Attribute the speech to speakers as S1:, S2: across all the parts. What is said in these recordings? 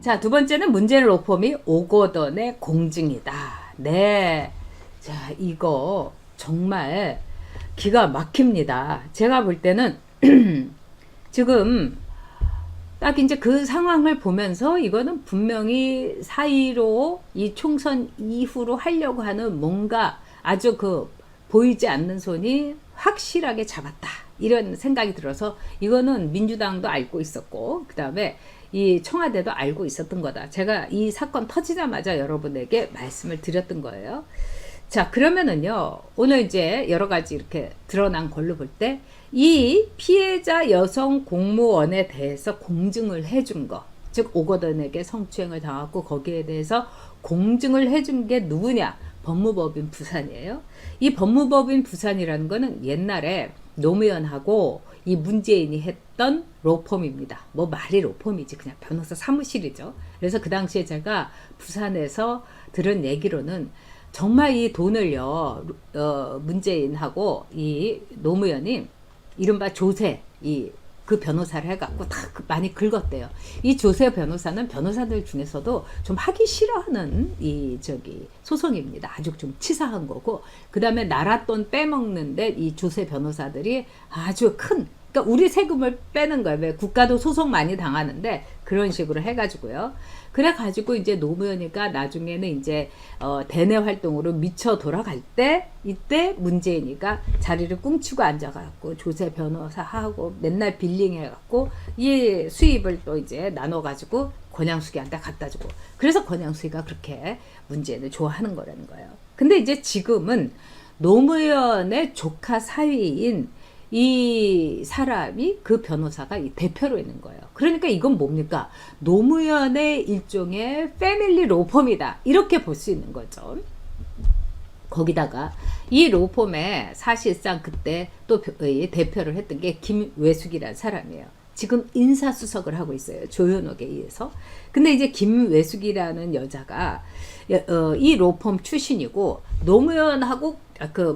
S1: 자, 두 번째는 문제는 로펌이 오거돈의 공증이다. 네. 자, 이거 정말 기가 막힙니다. 제가 볼 때는 지금 딱 이제 그 상황을 보면서 이거는 분명히 4.15 이 총선 이후로 하려고 하는 뭔가 아주 그 보이지 않는 손이 확실하게 잡았다. 이런 생각이 들어서 이거는 민주당도 알고 있었고, 그 다음에 이 청와대도 알고 있었던 거다. 제가 이 사건 터지자마자 여러분에게 말씀을 드렸던 거예요. 자, 그러면은요, 오늘 이제 여러 가지 이렇게 드러난 걸로 볼 때, 이 피해자 여성 공무원에 대해서 공증을 해준 거, 즉, 오거돈에게 성추행을 당하고 거기에 대해서 공증을 해준 게 누구냐? 법무법인 부산이에요. 이 법무법인 부산이라는 거는 옛날에 노무현하고 이 문재인이 했던 로펌입니다. 뭐 말이 로펌이지 그냥 변호사 사무실이죠. 그래서 그 당시에 제가 부산에서 들은 얘기로는 정말 이 돈을요, 문재인하고 이 노무현이 이른바 조세, 그 변호사를 해갖고 다 많이 긁었대요. 이 조세 변호사는 변호사들 중에서도 좀 하기 싫어하는 소송입니다. 아주 좀 치사한 거고, 그 다음에 나라 돈 빼먹는데 이 조세 변호사들이 아주 그러니까 우리 세금을 빼는 거예요. 왜 국가도 소송 많이 당하는데 그런 식으로 해가지고요. 그래가지고 이제 노무현이가 나중에는 이제 대내 활동으로 미쳐 돌아갈 때 이때 문재인이가 자리를 꿍치고 앉아갖고 조세 변호사 하고 맨날 빌링해갖고 이 수입을 또 이제 나눠가지고 권양숙이한테 갖다주고, 그래서 권양숙이가 그렇게 문재인을 좋아하는 거라는 거예요. 근데 이제 지금은 노무현의 조카 사위인 이 사람이 그 변호사가 이 대표로 있는 거예요. 그러니까 이건 뭡니까? 노무현의 일종의 패밀리 로펌이다. 이렇게 볼 수 있는 거죠. 거기다가 이 로펌에 사실상 그때 또 대표를 했던 게 김외숙이라는 사람이에요. 지금 인사수석을 하고 있어요. 조현옥에 의해서. 근데 이제 김외숙이라는 여자가 이 로펌 출신이고 노무현하고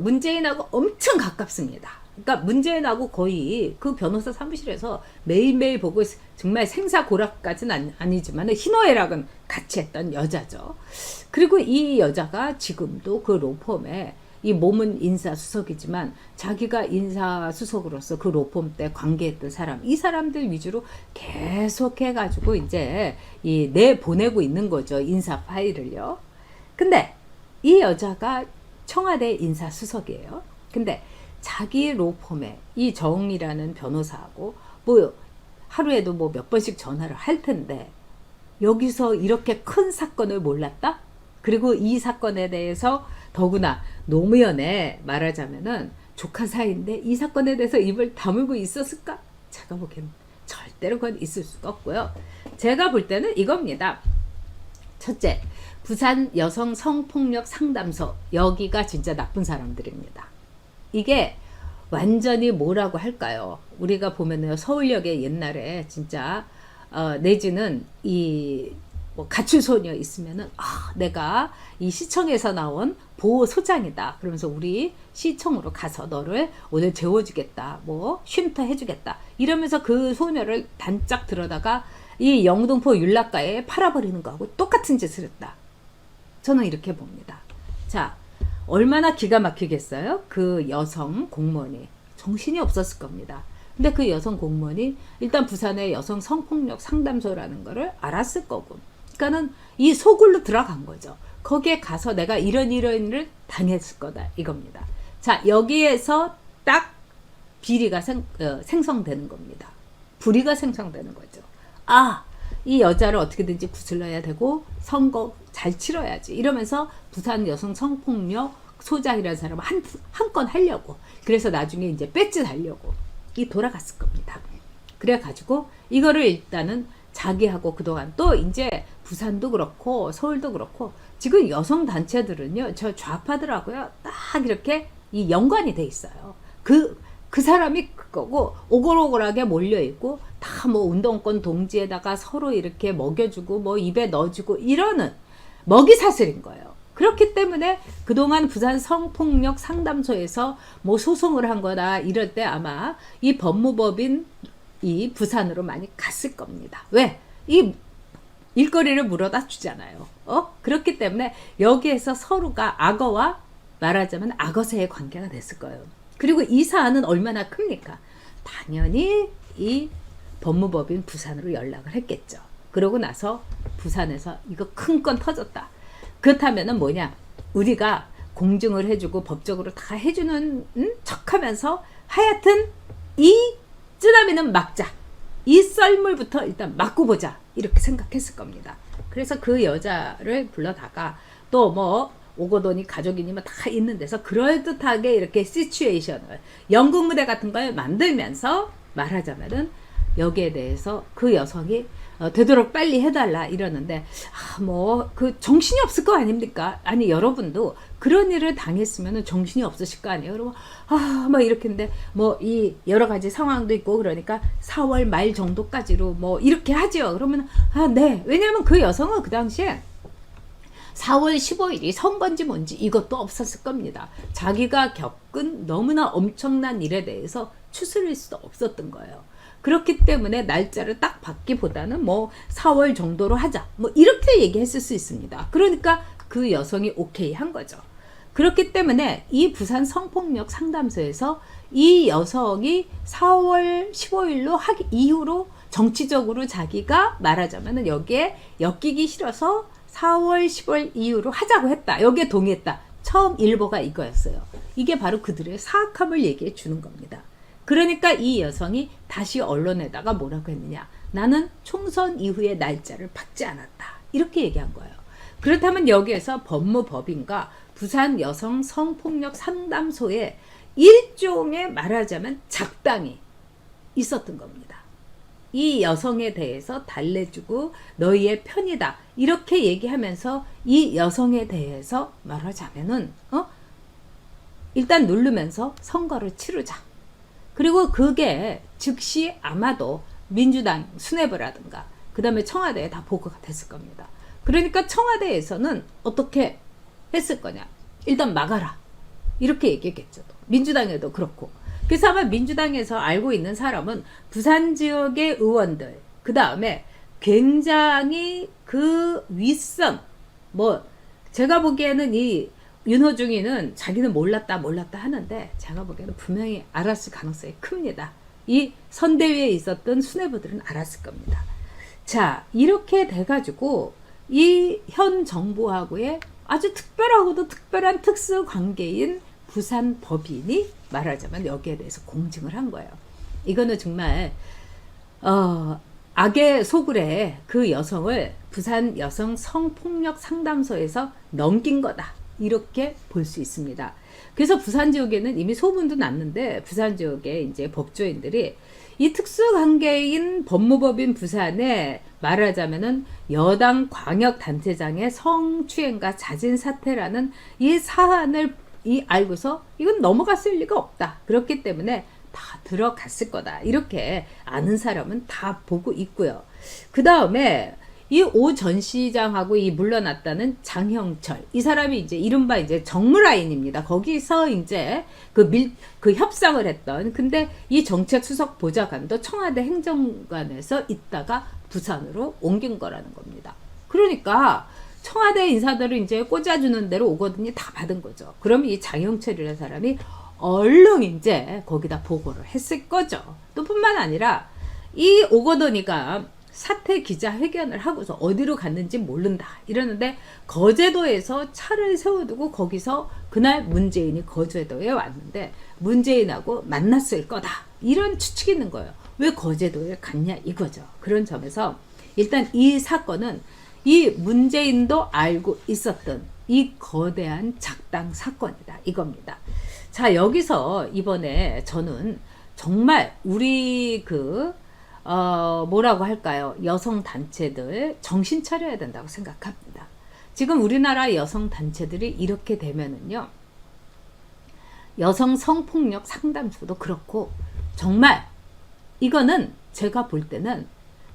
S1: 문재인하고 엄청 가깝습니다. 그러니까 문재인하고 거의 그 변호사 사무실에서 매일매일 보고 정말 생사고락까지는 아니지만 희노애락은 같이 했던 여자죠. 그리고 이 여자가 지금도 그 로펌에 이 몸은 인사수석이지만 자기가 인사수석으로서 그 로펌 때 관계했던 사람, 이 사람들 위주로 계속 해가지고 이제 내보내고 있는 거죠. 인사 파일을요. 근데 이 여자가 청와대 인사수석이에요. 근데 자기 로펌에 이 정이라는 변호사하고 뭐 하루에도 뭐 몇 번씩 전화를 할 텐데 여기서 이렇게 큰 사건을 몰랐다? 그리고 이 사건에 대해서 더구나 노무현의 말하자면은 조카 사이인데 이 사건에 대해서 입을 다물고 있었을까? 제가 보기엔 절대로 그건 있을 수가 없고요. 제가 볼 때는 이겁니다. 첫째, 부산 여성 성폭력 상담소, 여기가 진짜 나쁜 사람들입니다. 이게 완전히 뭐라고 할까요? 우리가 보면요, 서울역에 옛날에 진짜 내지는 뭐 가출소녀 있으면은 내가 이 시청에서 나온 보호소장이다. 그러면서 우리 시청으로 가서 너를 오늘 재워주겠다. 뭐 쉼터 해주겠다. 이러면서 그 소녀를 단짝 들어다가 이 영등포 윤락가에 팔아버리는 거하고 똑같은 짓을 했다. 저는 이렇게 봅니다. 자, 얼마나 기가 막히겠어요? 그 여성 공무원이 정신이 없었을 겁니다. 근데 그 여성 공무원이 일단 부산의 여성 성폭력 상담소라는 거를 알았을 거고, 그러니까는 이 소굴로 들어간 거죠. 거기에 가서 내가 이런 일을 당했을 거다 이겁니다. 자, 여기에서 딱 비리가 생성되는 겁니다. 불의가 생성되는 거죠. 이 여자를 어떻게든지 구슬러야 되고 선거 잘 치러야지 이러면서 부산 여성 성폭력 소장이라는 사람을 한 건 하려고, 그래서 나중에 이제 배지 달려고 돌아갔을 겁니다. 그래가지고 이거를 일단은 자기하고 그동안 또 이제 부산도 그렇고 서울도 그렇고 지금 여성 단체들은요, 저 좌파들하고요 딱 이렇게 이 연관이 돼 있어요. 그 사람이 그거고 오글오글하게 몰려있고 다 뭐 운동권 동지에다가 서로 이렇게 먹여주고 뭐 입에 넣어주고 이러는 먹이사슬인 거예요. 그렇기 때문에 그동안 부산 성폭력 상담소에서 뭐 소송을 한 거다 이럴 때 아마 이 법무법인 이 부산으로 많이 갔을 겁니다. 왜? 이 일거리를 물어다 주잖아요. 그렇기 때문에 여기에서 서로가 악어와 말하자면 악어새의 관계가 됐을 거예요. 그리고 이 사안은 얼마나 큽니까? 당연히 이 법무법인 부산으로 연락을 했겠죠. 그러고 나서 부산에서 이거 큰 건 터졌다. 그렇다면은 뭐냐? 우리가 공증을 해주고 법적으로 다 해주는 척하면서 하여튼 이 쓰나미는 막자. 이 썰물부터 일단 막고 보자. 이렇게 생각했을 겁니다. 그래서 그 여자를 불러다가 또 뭐 오거돈이 가족이니 뭐 다 있는 데서 그럴듯하게 이렇게 시츄에이션을 연극 무대 같은 걸 만들면서 말하자면은 여기에 대해서 그 여성이 되도록 빨리 해달라 이러는데 뭐 그 정신이 없을 거 아닙니까? 아니 여러분도 그런 일을 당했으면 정신이 없으실 거 아니에요? 그러면 뭐 이렇게인데 뭐 이 여러 가지 상황도 있고 그러니까 4월 말 정도까지로 뭐 이렇게 하죠. 그러면 네. 왜냐면 그 여성은 그 당시에 4월 15일이 선거인지 뭔지 이것도 없었을 겁니다. 자기가 겪은 너무나 엄청난 일에 대해서 추스릴 수도 없었던 거예요. 그렇기 때문에 날짜를 딱 받기보다는 뭐 4월 정도로 하자. 뭐 이렇게 얘기했을 수 있습니다. 그러니까 그 여성이 오케이 한 거죠. 그렇기 때문에 이 부산 성폭력 상담소에서 이 여성이 4월 15일로 하기 이후로 정치적으로 자기가 말하자면 여기에 엮이기 싫어서 4월 15일 이후로 하자고 했다. 여기에 동의했다. 처음 일보가 이거였어요. 이게 바로 그들의 사악함을 얘기해 주는 겁니다. 그러니까 이 여성이 다시 언론에다가 뭐라고 했느냐. 나는 총선 이후의 날짜를 받지 않았다. 이렇게 얘기한 거예요. 그렇다면 여기에서 법무법인과 부산 여성 성폭력 상담소에 일종의 말하자면 작당이 있었던 겁니다. 이 여성에 대해서 달래주고 너희의 편이다. 이렇게 얘기하면서 이 여성에 대해서 말하자면은 일단 누르면서 선거를 치르자. 그리고 그게 즉시 아마도 민주당 수뇌부라든가 그 다음에 청와대에 다 보고가 됐을 겁니다. 그러니까 청와대에서는 어떻게 했을 거냐. 일단 막아라. 이렇게 얘기했겠죠. 민주당에도 그렇고. 그래서 아마 민주당에서 알고 있는 사람은 부산 지역의 의원들, 그 다음에 굉장히 그 윗선, 뭐 제가 보기에는 이 윤호중이는 자기는 몰랐다 하는데 제가 보기에는 분명히 알았을 가능성이 큽니다. 이 선대위에 있었던 수뇌부들은 알았을 겁니다. 자, 이렇게 돼가지고 이 현 정부하고의 아주 특별하고도 특별한 특수 관계인 부산 법인이 말하자면 여기에 대해서 공증을 한 거예요. 이거는 정말 악의 소굴에 그 여성을 부산 여성 성폭력 상담소에서 넘긴 거다. 이렇게 볼 수 있습니다. 그래서 부산 지역에는 이미 소문도 났는데 부산 지역의 이제 법조인들이 이 특수관계인 법무법인 부산에 말하자면은 여당 광역단체장의 성추행과 자진 사퇴라는 이 사안을 알고서 이건 넘어갔을 리가 없다. 그렇기 때문에 다 들어갔을 거다. 이렇게 아는 사람은 다 보고 있고요. 그 다음에 이 오 전 시장하고 이 물러났다는 장형철 이 사람이 이제 이른바 이제 정무라인입니다. 거기서 이제 그 협상을 했던 근데 이 정책수석 보좌관도 청와대 행정관에서 있다가 부산으로 옮긴 거라는 겁니다. 그러니까 청와대 인사들을 이제 꽂아주는 대로 오거든요. 다 받은 거죠. 그러면 이 장형철이라는 사람이 얼른 이제 거기다 보고를 했을 거죠. 또 뿐만 아니라 이 오거돈이가 사퇴 기자회견을 하고서 어디로 갔는지 모른다 이러는데 거제도에서 차를 세워두고 거기서 그날 문재인이 거제도에 왔는데 문재인하고 만났을 거다 이런 추측이 있는 거예요. 왜 거제도에 갔냐 이거죠. 그런 점에서 일단 이 사건은 이 문재인도 알고 있었던 이 거대한 작당 사건이다 이겁니다. 자, 여기서 이번에 저는 정말 우리 뭐라고 할까요? 여성 단체들 정신 차려야 된다고 생각합니다. 지금 우리나라 여성 단체들이 이렇게 되면은요, 여성 성폭력 상담소도 그렇고, 정말 이거는 제가 볼 때는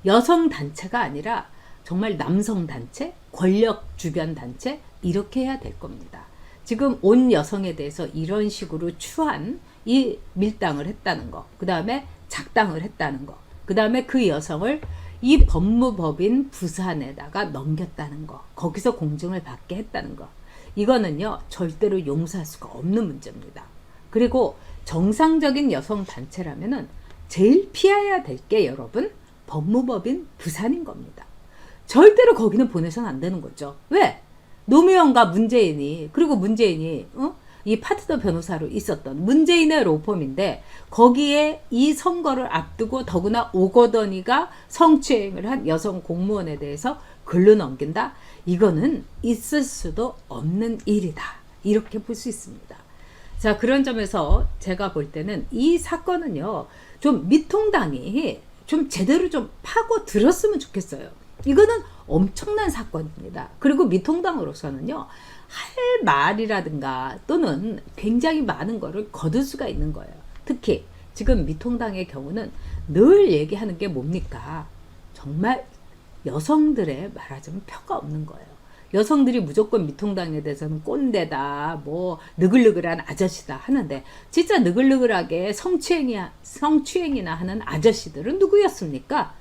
S1: 여성 단체가 아니라 정말 남성 단체, 권력 주변 단체, 이렇게 해야 될 겁니다. 지금 온 여성에 대해서 이런 식으로 추한 이 밀당을 했다는 거, 그 다음에 작당을 했다는 거, 그 다음에 그 여성을 이 법무법인 부산에다가 넘겼다는 거, 거기서 공증을 받게 했다는 거, 이거는요 절대로 용서할 수가 없는 문제입니다. 그리고 정상적인 여성 단체라면은 제일 피해야 될 게 여러분 법무법인 부산인 겁니다. 절대로 거기는 보내서는 안 되는 거죠. 왜? 노무현과 문재인이, 그리고 문재인이 이 파트너 변호사로 있었던 문재인의 로펌인데, 거기에 이 선거를 앞두고 더구나 오거돈이가 성추행을 한 여성 공무원에 대해서 글로 넘긴다? 이거는 있을 수도 없는 일이다. 이렇게 볼 수 있습니다. 자, 그런 점에서 제가 볼 때는 이 사건은요, 좀 미통당이 좀 제대로 좀 파고 들었으면 좋겠어요. 이거는 엄청난 사건입니다. 그리고 미통당으로서는요, 할 말이라든가 또는 굉장히 많은 거를 거둘 수가 있는 거예요. 특히 지금 미통당의 경우는 늘 얘기하는 게 뭡니까? 정말 여성들의 말하자면 표가 없는 거예요. 여성들이 무조건 미통당에 대해서는 꼰대다, 뭐 느글느글한 아저씨다 하는데, 진짜 느글느글하게 성추행이나 하는 아저씨들은 누구였습니까?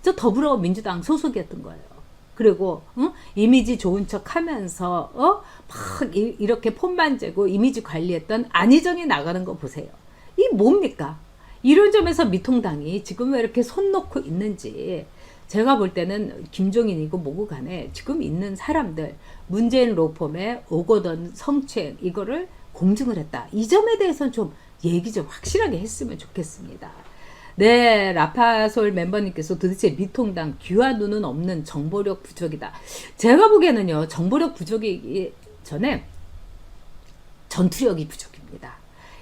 S1: 저 더불어민주당 소속이었던 거예요. 그리고 이미지 좋은 척 하면서 막 이렇게 폰만 재고 이미지 관리했던 안희정이 나가는 거 보세요. 이 뭡니까? 이런 점에서 미통당이 지금 왜 이렇게 손 놓고 있는지, 제가 볼 때는 김종인이고 뭐고 간에 지금 있는 사람들, 문재인 로펌의 오거돈 성추행 이거를 공증을 했다. 이 점에 대해서는 좀 얘기 좀 확실하게 했으면 좋겠습니다. 네, 라파솔 멤버님께서 도대체 미통당 귀와 눈은 없는 정보력 부족이다. 제가 보기에는요, 정보력 부족이기 전에 전투력이 부족입니다.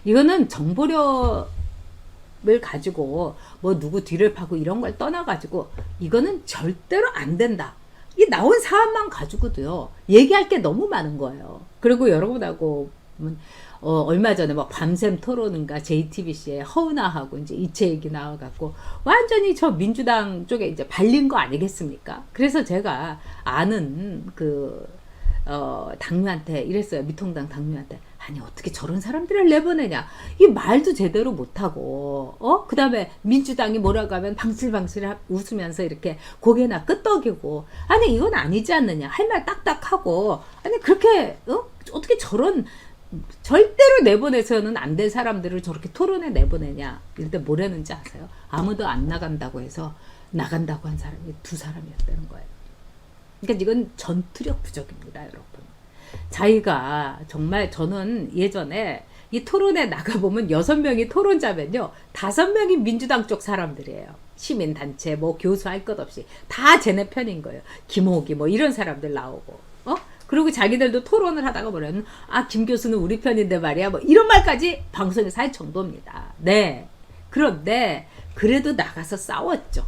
S1: 이거는 정보력을 가지고 뭐 누구 뒤를 파고 이런 걸 떠나가지고 이거는 절대로 안 된다. 이 나온 사안만 가지고도요, 얘기할 게 너무 많은 거예요. 그리고 여러분하고 얼마 전에 막 밤샘 토론인가 JTBC에 허은아하고 이제 이채 얘기 나와갖고 완전히 저 민주당 쪽에 이제 발린 거 아니겠습니까? 그래서 제가 아는 당뇨한테 이랬어요. 미통당 당뇨한테. 아니, 어떻게 저런 사람들을 내보내냐. 이 말도 제대로 못하고, 그 다음에 민주당이 뭐라고 하면 방슬방슬 웃으면서 이렇게 고개나 끄덕이고. 아니, 이건 아니지 않느냐. 할 말 딱딱하고. 아니, 그렇게, 어떻게 저런, 절대로 내보내서는 안 될 사람들을 저렇게 토론에 내보내냐. 이럴 때 뭐라는지 아세요? 아무도 안 나간다고 해서 나간다고 한 사람이 두 사람이었다는 거예요. 그러니까 이건 전투력 부족입니다, 여러분. 자기가 정말, 저는 예전에 이 토론에 나가보면 6명이 토론자면요, 5명이 민주당 쪽 사람들이에요. 시민단체, 뭐 교수 할 것 없이 다 쟤네 편인 거예요. 김호기 뭐 이런 사람들 나오고, 그리고 자기들도 토론을 하다가 뭐냐면, 아, 김 교수는 우리 편인데 말이야, 뭐 이런 말까지 방송에서 할 정도입니다. 네. 그런데 그래도 나가서 싸웠죠.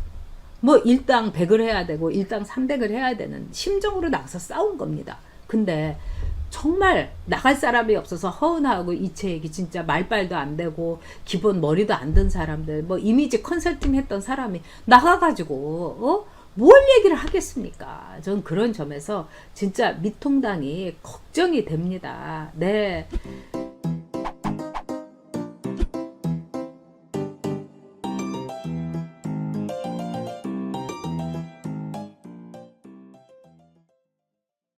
S1: 뭐 일당 100을 해야 되고 일당 300을 해야 되는 심정으로 나가서 싸운 겁니다. 근데 정말 나갈 사람이 없어서 허은하고 이채 얘기 진짜 말빨도 안 되고 기본 머리도 안 든 사람들, 뭐 이미지 컨설팅 했던 사람이 나가가지고 뭘 얘기를 하겠습니까? 전 그런 점에서 진짜 미통당이 걱정이 됩니다. 네.